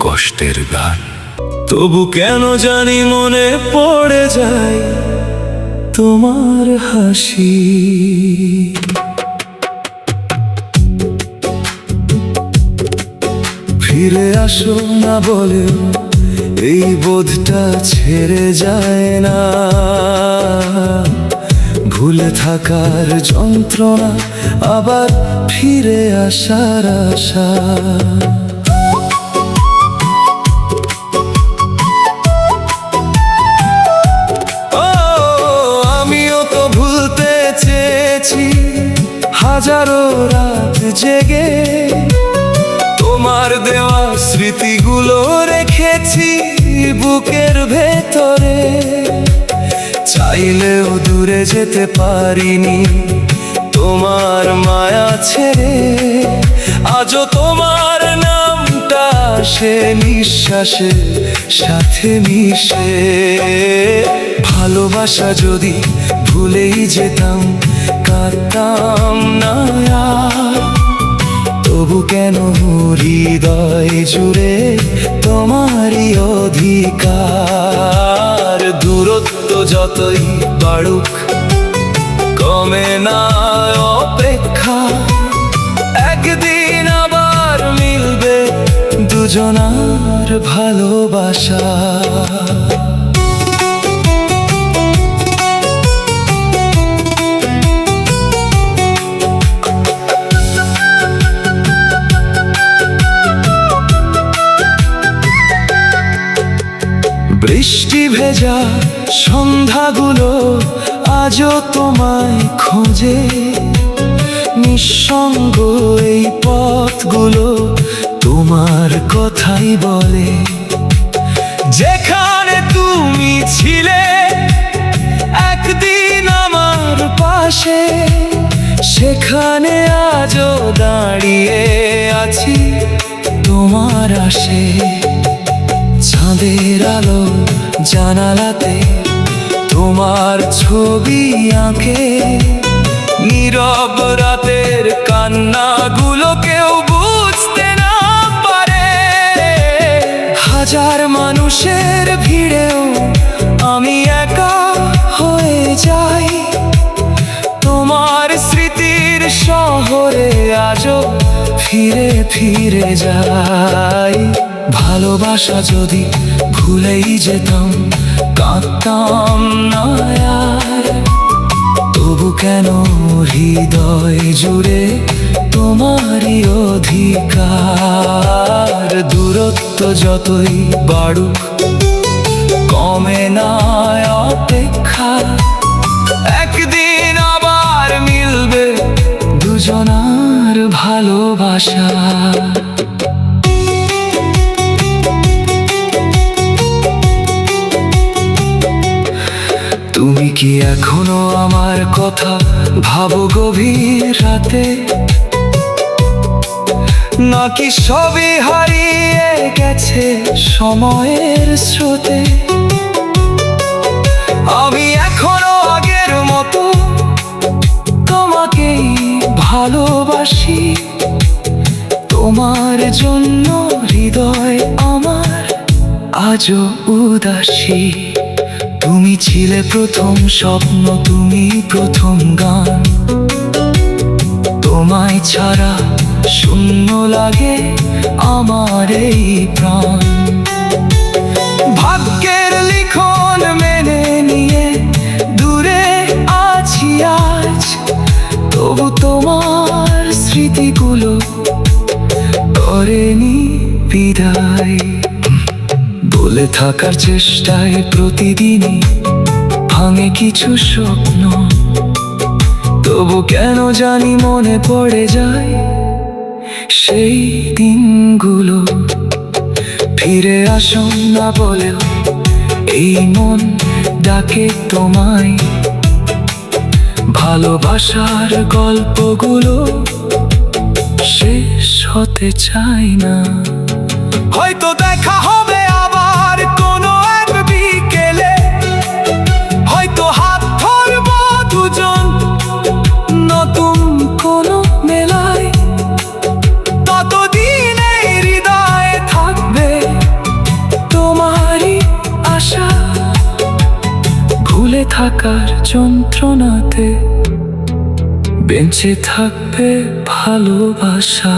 কষ্টের গান। তবু কেন জানি মনে পড়ে যায় তোমার হাসি। ফিরে আসো না বলে এই বোধটা ছেড়ে যায় না। ভুলে থাকার যন্ত্রণা, আবার ফিরে আসার আশা। আমিও তো ভুলতে চেয়েছি হাজারো রাত জেগে, তোমার দেওয়া স্মৃতিগুলো রেখেছি বুকের ভেতরে। চাইলেও দূরে যেতে পারিনি তোমার মায়া ছেড়ে। আজও তোমার নামটা আসে নিঃশ্বাসের সাথে মিশে। ভালোবাসা যদি ভুলেই যেতাম কাঁদতাম না আর। তবু কেন হৃদয় জুড়ে তোমারই অধিকার। দূরত্ব যতই বাড়ুক কমে না অপেক্ষা। একদিন আবার মিলবে দুজনার ভালোবাসা। বৃষ্টি ভেজা সন্ধ্যাগুলো আজও তোমায় খোঁজে। নিঃসঙ্গ এই পথগুলো তোমার কথাই বলে। যেখানে তুমি ছিলে একদিন আমার পাশে, সেখানে আজও দাঁড়িয়ে আছি তোমার আশে। চাঁদের আলো জানালাতে তোমার ছবি আঁকে। নীরব রাতের কান্নাগুলো কেউ বুঝতে না পারে। হাজার মানুষের ভিড়েও আমি একা হয়ে যাই তোমার স্মৃতির শহরে। আজও ফিরে ফিরে যাই। ভালোবাসা যদি ভুলেই যেতাম কাঁদতাম না আর। তবু কেন হৃদয় জুড়ে তোমারই অধিকার। দূরত্ব যতই বাড়ুক কমে না অপেক্ষা। একদিন আবার মিলবে দুজনার ভালোবাসা। তুমি কি এখনো আমার কথা ভাবো গভীর রাতে? নাকি সবই হারিয়ে গেছে সময়ের স্রোতে? আমি এখনো আগের মতো তোমাকেই ভালোবাসি। তোমার জন্য হৃদয় আমার আজও উদাসী। তুমি ছিলে প্রথম স্বপ্ন, তুমি প্রথম গান। তোমায় ছাড়া শূন্য লাগে আমার এই প্রাণ। ভাগ্যের লিখন মেনে নিয়ে দূরে আছি আজ। তবু তোমার স্মৃতিগুলো করেনি বিদায়। বলে থাকার চেষ্টায় প্রতিদিনই ভাঙে কিছু স্বপ্ন। তবু কেন জানি মনে পড়ে যায় সেই দিনগুলো। ফিরে আসো না বলেও এই মন ডাকে তোমায়। ভালোবাসার গল্পগুলো শেষ হতে চায় না। হয়তো দেখা হবে আবার কোনো এক বিকেলে। হয়তো হাত ধরবো দুজন নতুন কোনো মেলায়। ততদিন এই হৃদয়ে থাকবে ভুলে থাকার যন্ত্রণাতে বেঁচে থাকবে ভালোবাসা।